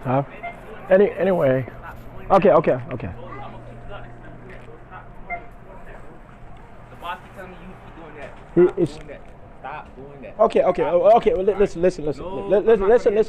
Huh? Anyway. Okay. The boss keep telling me you keep doing that. It's Doing that. Stop doing that. okay. Well, listen. Listen.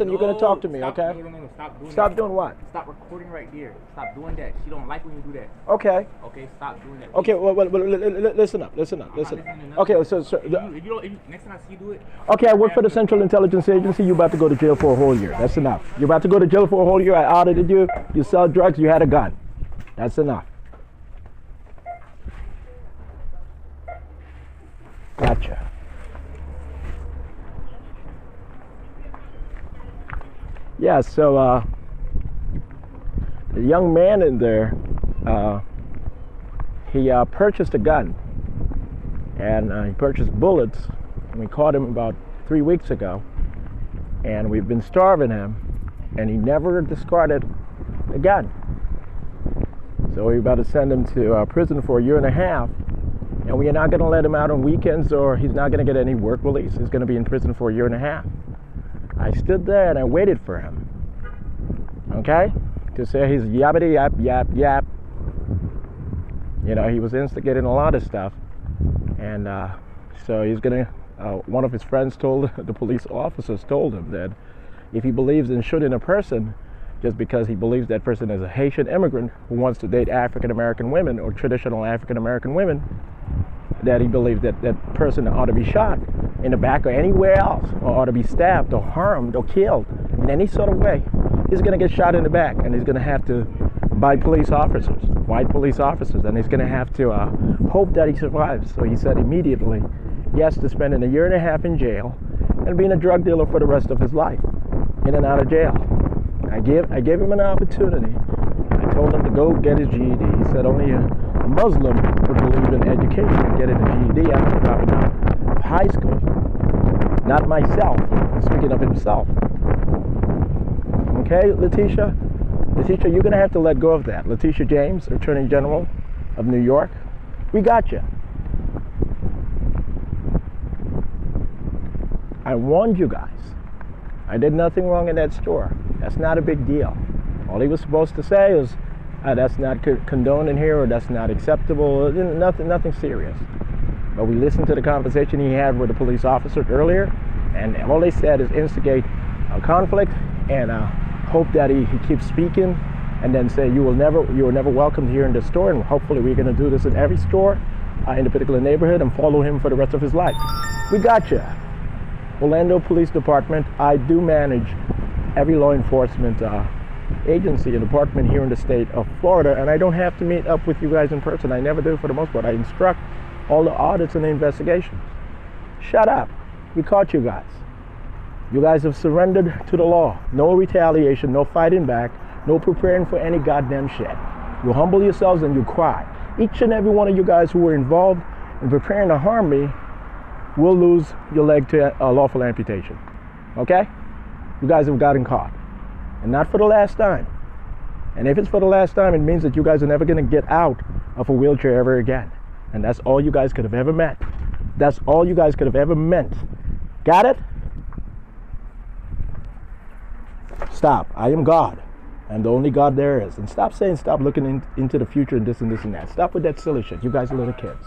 You're gonna talk to me, Stop, okay? No. Stop doing Stop that. doing what? Stop recording right there. Stop doing that. She don't like when you do that. Okay. Okay, stop doing that. Okay. Well, listen up. I'm not listening to nothing. Okay. So If you next time I see you do it. okay, I work for the Central Intelligence Agency. You're about to go to jail for a whole year. That's enough. You're about to go to jail for a whole year. I audited you. You sell drugs. You had a gun. That's enough. Gotcha. Yeah, so the young man in there, he purchased a gun, and he purchased bullets, and we caught him about 3 weeks ago, and we've been starving him, and he never discarded the gun. So we're about to send him to prison for 1.5 years, and we are not going to let him out on weekends, or he's not going to get any work release. He's going to be in prison for 1.5 years. I stood there and I waited for him, okay, to say his yabbity yap. You know, he was instigating a lot of stuff, and so he's gonna. One of his friends told the police officers told him that if he believes in shooting a person just because he believes that person is a Haitian immigrant who wants to date African American women or traditional African American women, that he believes that that person ought to be shot in the back or anywhere else, or ought to be stabbed or harmed or killed in any sort of way. He's going to get shot in the back, and he's going to have to, by police officers, white police officers, and he's going to have to hope that he survives. So he said immediately he has to spend 1.5 years in jail and being a drug dealer for the rest of his life, in and out of jail. I gave him an opportunity. I told him to go get his GED. He said only a Muslim would believe in education and getting a GED after dropping out of high school. Not myself. I'm speaking of himself. Okay, Letitia? Letitia, you're going to have to let go of that. Letitia James, Attorney General of New York. We got you. I warned you guys. I did nothing wrong in that store. That's not a big deal. All he was supposed to say is, that's not condoned in here, or that's not acceptable. Nothing serious. But we listened to the conversation he had with the police officer earlier, and all they said is instigate a conflict and hope that he keeps speaking, and then say you are never welcomed here in the store, and hopefully we're going to do this in every store in a particular neighborhood and follow him for the rest of his life. We got you. Orlando Police Department. I do manage every law enforcement agency and department here in the state of Florida, and I don't have to meet up with you guys in person. I never do for the most part. I instruct all the audits and the investigations. Shut up. We caught you guys. You guys have surrendered to the law. No retaliation, no fighting back, no preparing for any goddamn shit. You humble yourselves and you cry. Each and every one of you guys who were involved in preparing to harm me will lose your leg to lawful amputation. Okay? You guys have gotten caught. And not for the last time. And if it's for the last time, it means that you guys are never going to get out of a wheelchair ever again. And that's all you guys could have ever meant. That's all you guys could have ever meant. Got it? Stop. I am God. I'm the only God there is. And stop looking into the future and this and this and that. Stop with that silly shit. You guys are little kids.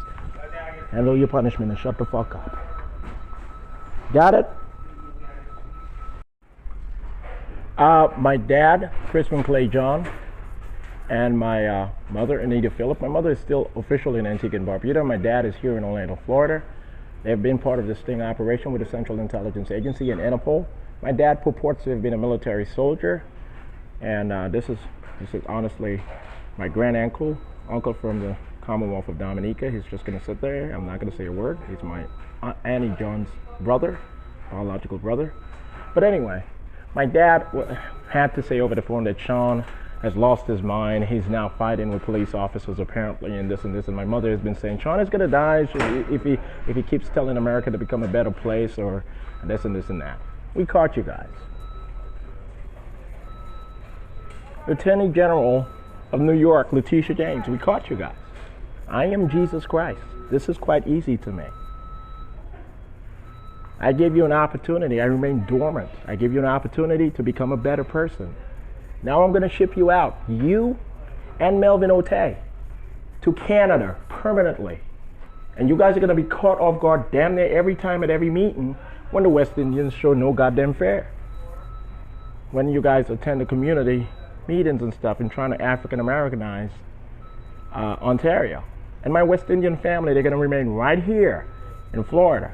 Handle your punishment and shut the fuck up. Got it? My dad, Crispin Clay John, and my mother, Anita Phillip. My mother is still officially in Antigua and Barbuda. My dad is here in Orlando, Florida. They've been part of the sting operation with the Central Intelligence Agency and INTERPOL. My dad purports to have been a military soldier, and this is honestly my uncle from the Commonwealth of Dominica. He's just going to sit there. I'm not going to say a word. He's my Aunt Annie John's brother, biological brother. But anyway, my dad had to say over the phone that Shawn has lost his mind. He's now fighting with police officers apparently, and this and this. And my mother has been saying Shawn is going to die if he keeps telling America to become a better place, or this and this and that. We caught you guys. Attorney General of New York, Letitia James. We caught you guys. I am Jesus Christ. This is quite easy to me. I gave you an opportunity. I remain dormant. I give you an opportunity to become a better person. Now I'm going to ship you out, you and Melvin Otey, to Canada permanently. And you guys are going to be caught off guard damn near every time at every meeting when the West Indians show no goddamn fair. When you guys attend the community meetings and stuff and trying to African Americanize Ontario. And my West Indian family, they're going to remain right here in Florida.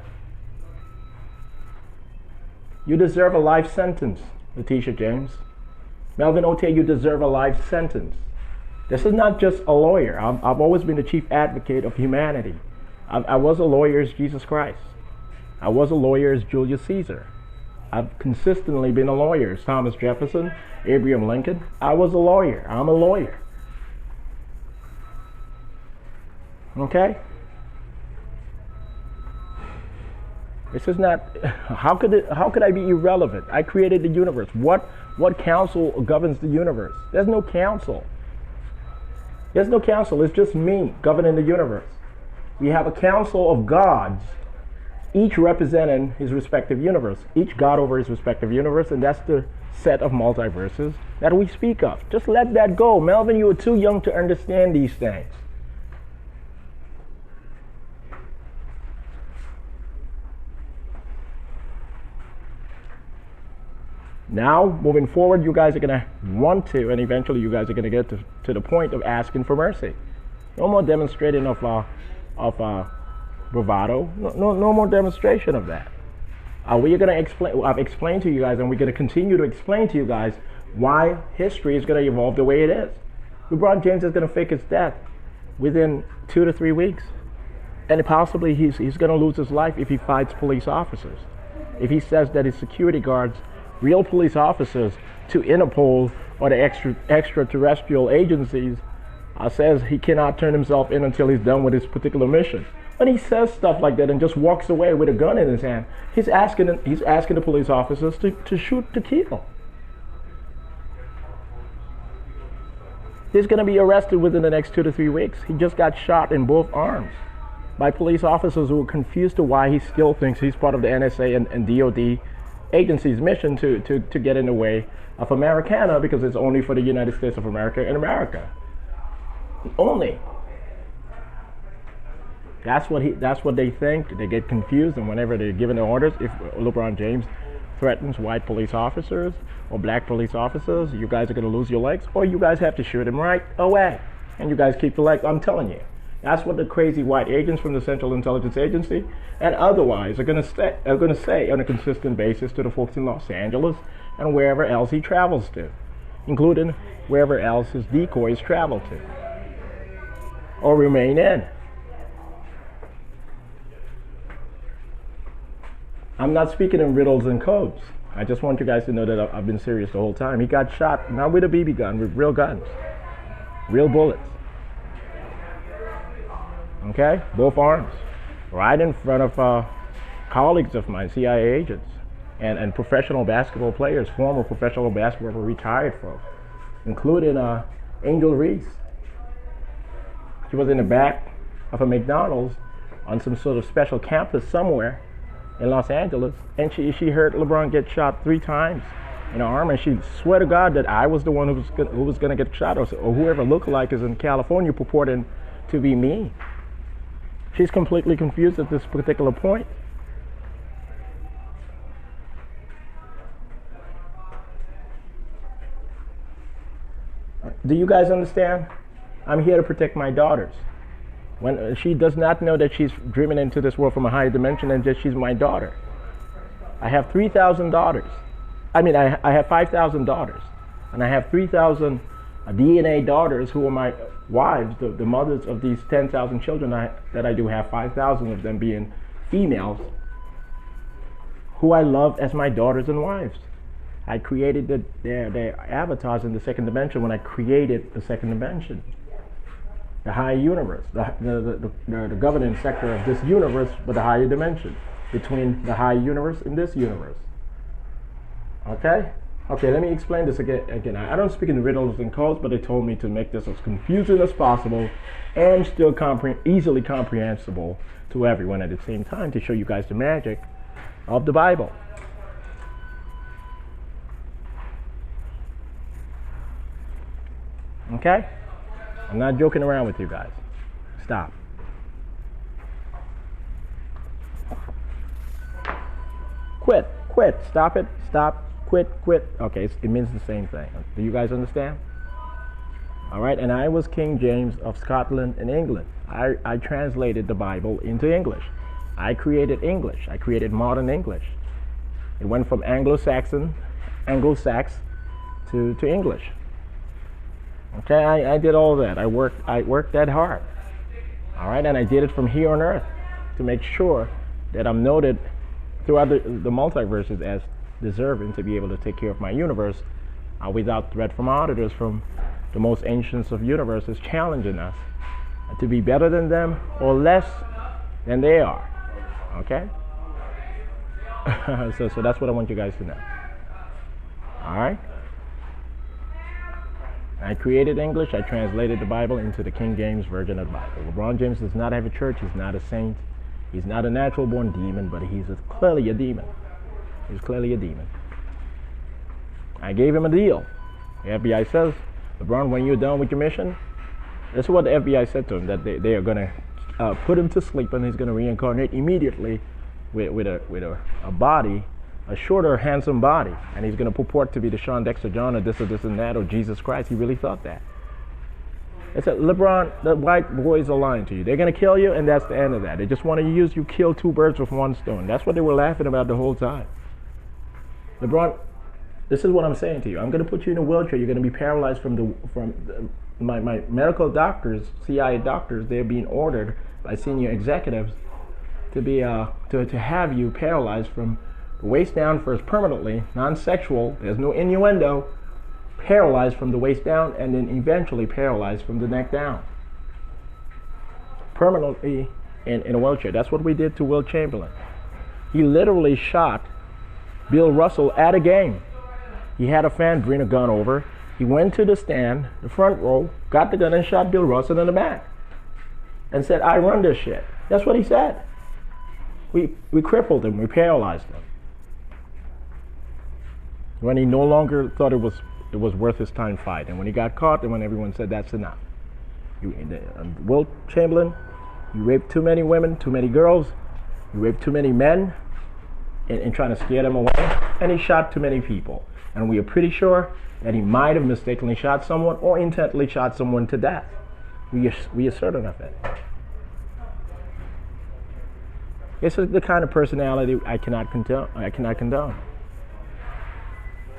You deserve a life sentence, Letitia James. Melvin Otey, you deserve a life sentence. This is not just a lawyer. I've always been the chief advocate of humanity. I was a lawyer as Jesus Christ. I was a lawyer as Julius Caesar. I've consistently been a lawyer as Thomas Jefferson, Abraham Lincoln. I was a lawyer. I'm a lawyer. Okay? This is not, how could I be irrelevant? I created the universe. What council governs the universe? There's no council. There's no council. It's just me governing the universe. We have a council of gods, each representing his respective universe, each god over his respective universe, and that's the set of multiverses that we speak of. Just let that go. Melvin, you are too young to understand these things. Now, moving forward, you guys are going to want to, and eventually you guys are going to get to the point of asking for mercy. No more demonstrating of bravado. No more demonstration of that. We're going to explain. I've explained to you guys, and we're going to continue to explain to you guys why history is going to evolve the way it is. LeBron James is going to fake his death within 2 to 3 weeks, and possibly he's going to lose his life if he fights police officers. If he says that his security guards, real police officers, to Interpol or the extraterrestrial agencies, says he cannot turn himself in until he's done with his particular mission. When he says stuff like that and just walks away with a gun in his hand, he's asking the police officers to shoot to kill. He's going to be arrested within the next 2 to 3 weeks. He just got shot in both arms by police officers who were confused to why he still thinks he's part of the NSA and DOD agency's mission to get in the way of Americana, because it's only for the United States of America and America. Only. That's what they think. They get confused, and whenever they're given the orders, if LeBron James threatens white police officers or black police officers, you guys are going to lose your legs, or you guys have to shoot him right away, and you guys keep the legs. I'm telling you. That's what the crazy white agents from the Central Intelligence Agency and otherwise are going to say on a consistent basis to the folks in Los Angeles and wherever else he travels to, including wherever else his decoys travel to or remain in. I'm not speaking in riddles and codes. I just want you guys to know that I've been serious the whole time. He got shot, not with a BB gun, with real guns, real bullets. Okay, both arms, right in front of colleagues of mine, CIA agents, and professional basketball players, former professional basketball retired folks, including Angel Reese. She was in the back of a McDonald's on some sort of special campus somewhere in Los Angeles, and she heard LeBron get shot 3 times in the arm, and she swear to God that I was the one who was going to get shot, or whoever lookalike is in California purporting to be me. She's completely confused at this particular point. Do you guys understand? I'm here to protect my daughters. When she does not know that she's dreaming into this world from a higher dimension and that she's my daughter. I have 3,000 daughters. I mean, I have 5,000 daughters. And I have 3,000 DNA daughters who are my wives, the mothers of these 10,000 children that I do have, 5,000 of them being females, who I love as my daughters and wives. I created their avatars in the second dimension when I created the second dimension. The higher universe, the governing sector of this universe, but the higher dimension between the higher universe and this universe. Okay? Okay, let me explain this again. I don't speak in riddles and codes, but they told me to make this as confusing as possible and still easily comprehensible to everyone at the same time, to show you guys the magic of the Bible. Okay? I'm not joking around with you guys. Stop. Quit. Stop it. Stop. Quit. Okay, it means the same thing. Do you guys understand? All right, and I was King James of Scotland and England. I translated the Bible into English. I created English. I created modern English. It went from Anglo-Sax to English. Okay, I did all that. I worked that hard. All right, and I did it from here on earth to make sure that I'm noted throughout the multiverses as deserving to be able to take care of my universe without threat from auditors from the most ancients of universes challenging us to be better than them or less than they are. Okay? So that's what I want you guys to know. Alright? I created English. I translated the Bible into the King James Version of the Bible. LeBron James does not have a church. He's not a saint. He's not a natural born demon, but he's clearly a demon. He's clearly a demon. I gave him a deal. The FBI says, LeBron, when you're done with your mission, this is what the FBI said to him, that they are going to put him to sleep and he's going to reincarnate immediately with a body, a shorter, handsome body. And he's going to purport to be the Shawn, Dexter, John, or this and that, or Jesus Christ. He really thought that. They said, LeBron, the white boys are lying to you. They're going to kill you, and that's the end of that. They just want to use you, kill two birds with one stone. That's what they were laughing about the whole time. LeBron, this is what I'm saying to you. I'm going to put you in a wheelchair. You're going to be paralyzed my medical doctors, CIA doctors. They're being ordered by senior executives to be to have you paralyzed from the waist down first, permanently, non-sexual. There's no innuendo. Paralyzed from the waist down, and then eventually paralyzed from the neck down. Permanently in a wheelchair. That's what we did to Will Chamberlain. He literally shot Bill Russell at a game. He had a fan bring a gun over. He went to the stand, the front row, got the gun and shot Bill Russell in the back. And said, I run this shit. That's what he said. We crippled him, we paralyzed him. When he no longer thought it was worth his time fight. And when he got caught, and when everyone said that's enough. Will Chamberlain, you raped too many women, too many girls, you raped too many men in trying to scare them away, and he shot too many people. And we are pretty sure that he might have mistakenly shot someone or intently shot someone to death. We are certain of it. This is the kind of personality I cannot condone.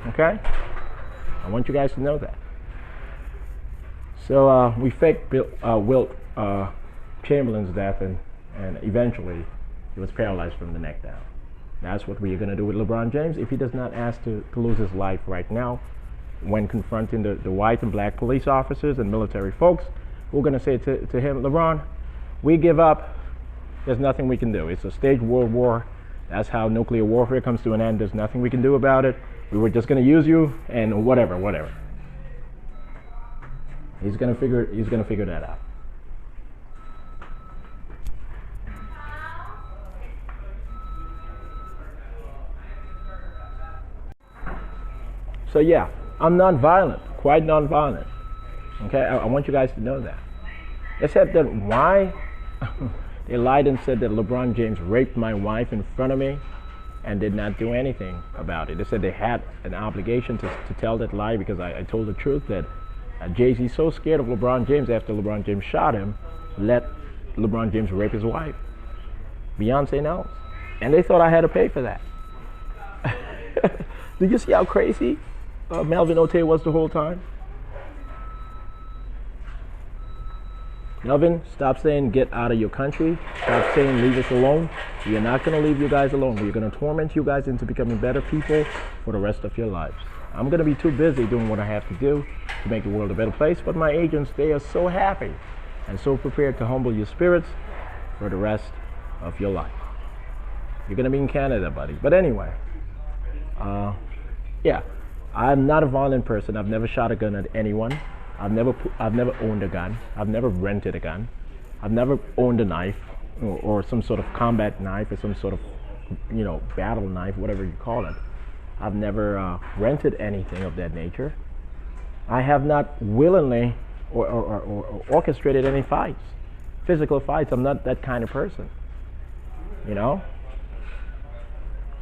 Okay? I want you guys to know that. So we faked Wilt Chamberlain's death, and eventually he was paralyzed from the neck down. That's what we are going to do with LeBron James if he does not ask to lose his life right now. When confronting the white and black police officers and military folks, we're going to say to him, LeBron, we give up. There's nothing we can do. It's a staged world war. That's how nuclear warfare comes to an end. There's nothing we can do about it. We were just going to use you, and whatever. He's going to figure that out. So yeah, I'm non-violent, quite non-violent. Okay, I want you guys to know that. They said that why they lied and said that LeBron James raped my wife in front of me and did not do anything about it. They said they had an obligation to tell that lie because I told the truth that Jay-Z, so scared of LeBron James after LeBron James shot him, let LeBron James rape his wife. Beyonce knows. And they thought I had to pay for that. Did you see how crazy Melvin Ote was the whole time? Melvin, stop saying get out of your country. Stop saying leave us alone. We are not going to leave you guys alone. We're going to torment you guys into becoming better people for the rest of your lives. I'm going to be too busy doing what I have to do to make the world a better place. But my agents, they are so happy and so prepared to humble your spirits for the rest of your life. You're going to be in Canada, buddy. But anyway, yeah, I'm not a violent person. I've never shot a gun at anyone. I've never owned a gun. I've never rented a gun. I've never owned a knife or some sort of combat knife or some sort of, battle knife, whatever you call it. I've never rented anything of that nature. I have not willingly or orchestrated any fights, physical fights. I'm not that kind of person. You know?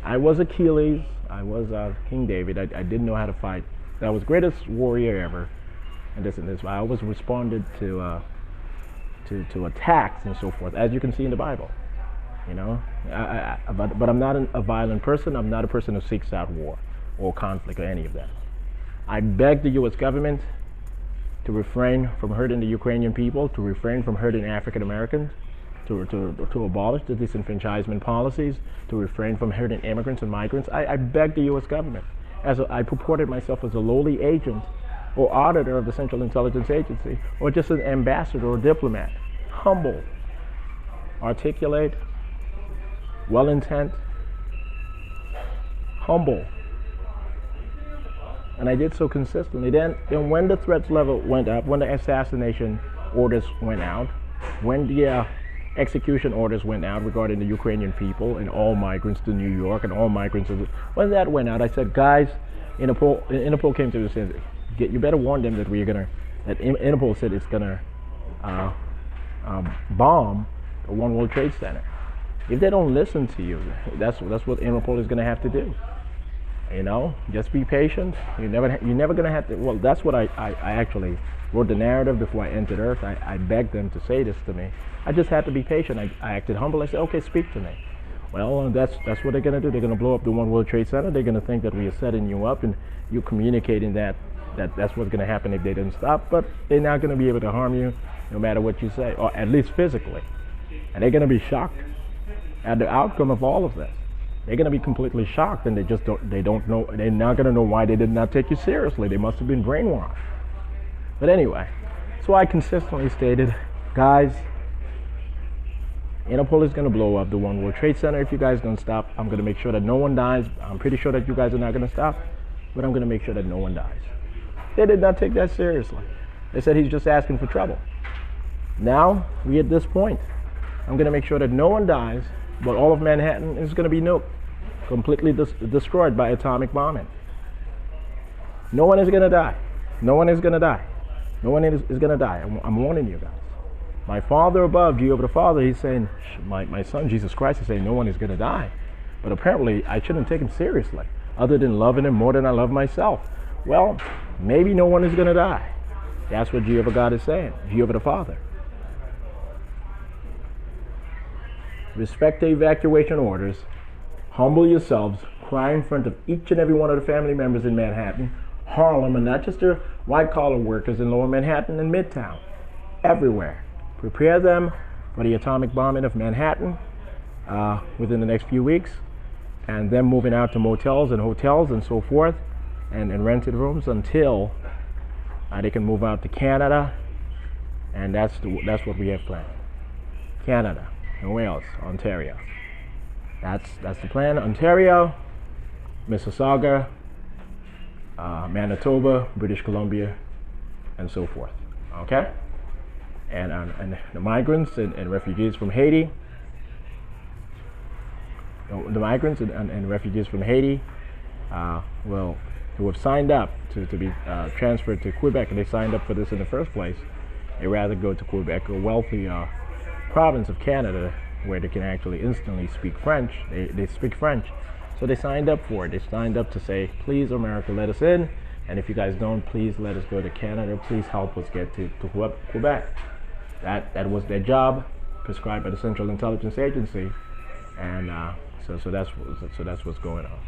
I was Achilles. I was King David. I didn't know how to fight. I was greatest warrior ever. And this and this. I always responded to attacks and so forth, as you can see in the Bible. You know? But I'm not a violent person. I'm not a person who seeks out war or conflict or any of that. I beg the U.S. government to refrain from hurting the Ukrainian people, to refrain from hurting African Americans, to abolish the disenfranchisement policies, to refrain from hurting immigrants and migrants. I beg the U.S. government, I purported myself as a lowly agent or auditor of the Central Intelligence Agency, or just an ambassador or diplomat, humble, articulate, well-intent, humble. And I did so consistently. Then when the threats level went up, when the assassination orders went out, when the execution orders went out regarding the Ukrainian people and all migrants to New York and all migrants, when that went out, I said, guys, Interpol came to me and said, you better warn them that Interpol said it's gonna bomb the One World Trade Center. If they don't listen to you, that's what Interpol is gonna have to do. You know, just be patient. You're never gonna have to. Well, that's what I actually wrote the narrative before I entered Earth. I begged them to say this to me. I just had to be patient. I acted humble. I said, okay, speak to me. Well, that's what they're gonna do. They're gonna blow up the One World Trade Center. They're gonna think that we are setting you up and you communicating that's what's gonna happen if they didn't stop. But they're not gonna be able to harm you, no matter what you say, or at least physically. And they're gonna be shocked at the outcome of all of this. They're going to be completely shocked, and they don't know, they're not going to know why they did not take you seriously. They must have been brainwashed. But anyway, so I consistently stated, guys, Interpol is going to blow up the One World Trade Center. If you guys don't stop, I'm going to make sure that no one dies. I'm pretty sure that you guys are not going to stop, but I'm going to make sure that no one dies. They did not take that seriously. They said he's just asking for trouble. Now, we're at this point. I'm going to make sure that no one dies, but all of Manhattan is going to be nuked. Completely destroyed by atomic bombing. No one is going to die. No one is going to die. No one is going to die. I'm warning you guys. My Father above, Jehovah the Father, he's saying, my Son, Jesus Christ, is saying no one is going to die. But apparently, I shouldn't take him seriously, other than loving him more than I love myself. Well, maybe no one is going to die. That's what Jehovah God is saying, Jehovah the Father. Respect the evacuation orders. Humble yourselves. Cry in front of each and every one of the family members in Manhattan, Harlem, and not just the white-collar workers in Lower Manhattan and Midtown. Everywhere. Prepare them for the atomic bombing of Manhattan within the next few weeks, and then moving out to motels and hotels and so forth, and rented rooms until they can move out to Canada, and that's what we have planned. Canada. And Wales, Ontario. That's the plan. Ontario, Mississauga, Manitoba, British Columbia, and so forth. Okay? And the migrants and refugees from Haiti, the migrants and refugees from Haiti who have signed up to be transferred to Quebec, and they signed up for this in the first place. They rather go to Quebec, a wealthy province of Canada, where they can actually instantly speak French. They speak French. So they signed up for it. They signed up to say, please, America, let us in. And if you guys don't, please let us go to Canada. Please help us get to Quebec. That was their job, prescribed by the Central Intelligence Agency. And so that's what's going on.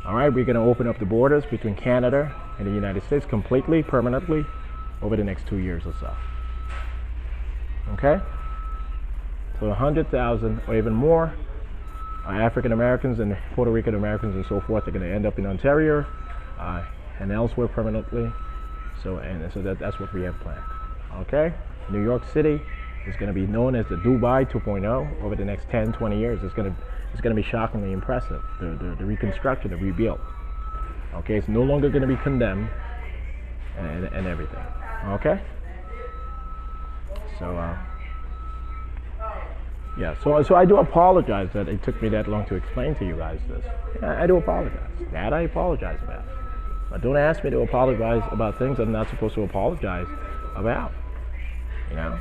All right, we're going to open up the borders between Canada and the United States completely, permanently, over the next 2 years or so. Okay? So 100,000 or even more African Americans and Puerto Rican Americans and so forth are going to end up in Ontario and elsewhere permanently. So that's what we have planned. Okay? New York City is going to be known as the Dubai 2.0 over the next 10, 20 years. It's going to be shockingly impressive. The reconstruction, the rebuild. Okay? It's no longer going to be condemned and everything. Okay? So yeah, so I do apologize that it took me that long to explain to you guys this. Yeah, I do apologize. That I apologize about. But don't ask me to apologize about things I'm not supposed to apologize about. You know?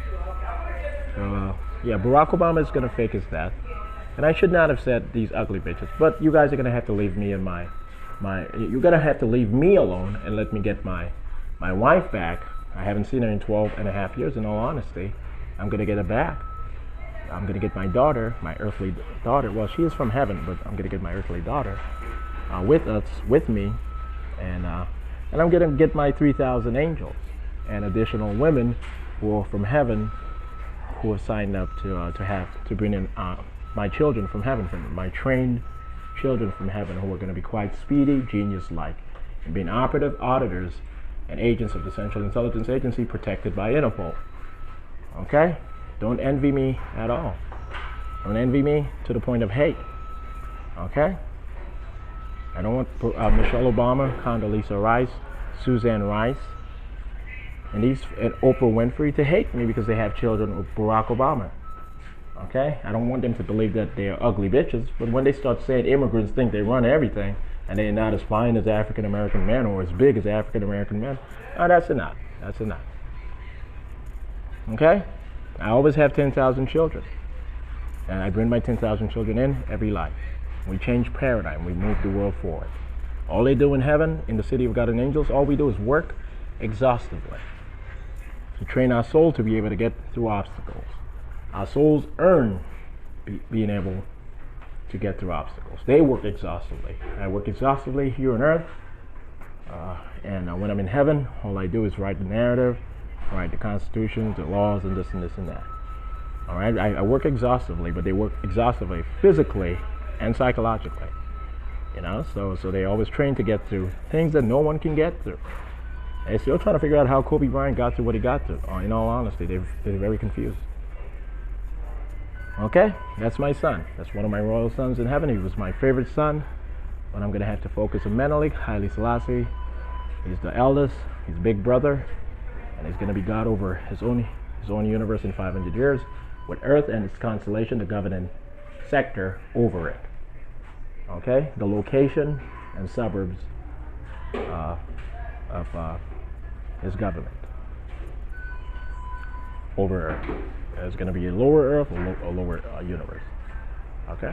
So, yeah, Barack Obama is going to fake his death. And I should not have said these ugly bitches. But you guys are going to have to leave me and you're going to have to leave me alone and let me get my wife back. I haven't seen her in 12 and a half years, in all honesty. I'm going to get her back. I'm going to get my daughter, my earthly daughter. Well, she is from heaven, but I'm going to get my earthly daughter with me. And I'm going to get my 3,000 angels and additional women who are from heaven, who are signed up to bring in my children from heaven, my trained children from heaven, who are going to be quite speedy, genius-like, and being operative auditors and agents of the Central Intelligence Agency protected by INTERPOL. Okay? Don't envy me at all. Don't envy me to the point of hate. Okay? I don't want Michelle Obama, Condoleezza Rice, Suzanne Rice, and Oprah Winfrey to hate me because they have children with Barack Obama. Okay? I don't want them to believe that they're ugly bitches, but when they start saying immigrants think they run everything and they're not as fine as African American men or as big as African American men, that's enough. That's enough. Okay? I always have 10,000 children, and I bring my 10,000 children in every life. We change paradigm. We move the world forward. All they do in heaven, in the city of God and angels, all we do is work exhaustively to train our soul to be able to get through obstacles. Our souls earn being able to get through obstacles. They work exhaustively. I work exhaustively here on earth, and when I'm in heaven, all I do is write the narrative, write the constitutions, the laws, and this and this and that. All right, I work exhaustively, but they work exhaustively physically and psychologically. You know, so they always train to get through things that no one can get through. They're still trying to figure out how Kobe Bryant got through what he got through. In all honesty, they're very confused. Okay, that's my son. That's one of my royal sons in heaven. He was my favorite son, but I'm going to have to focus on Menelik, Haile Selassie. He's the eldest, he's big brother, and he's going to be God over his own universe in 500 years, with Earth and its constellation, the governing sector over it. Okay, the location and suburbs of his government over Earth. There's going to be a lower Earth or lower universe. Okay.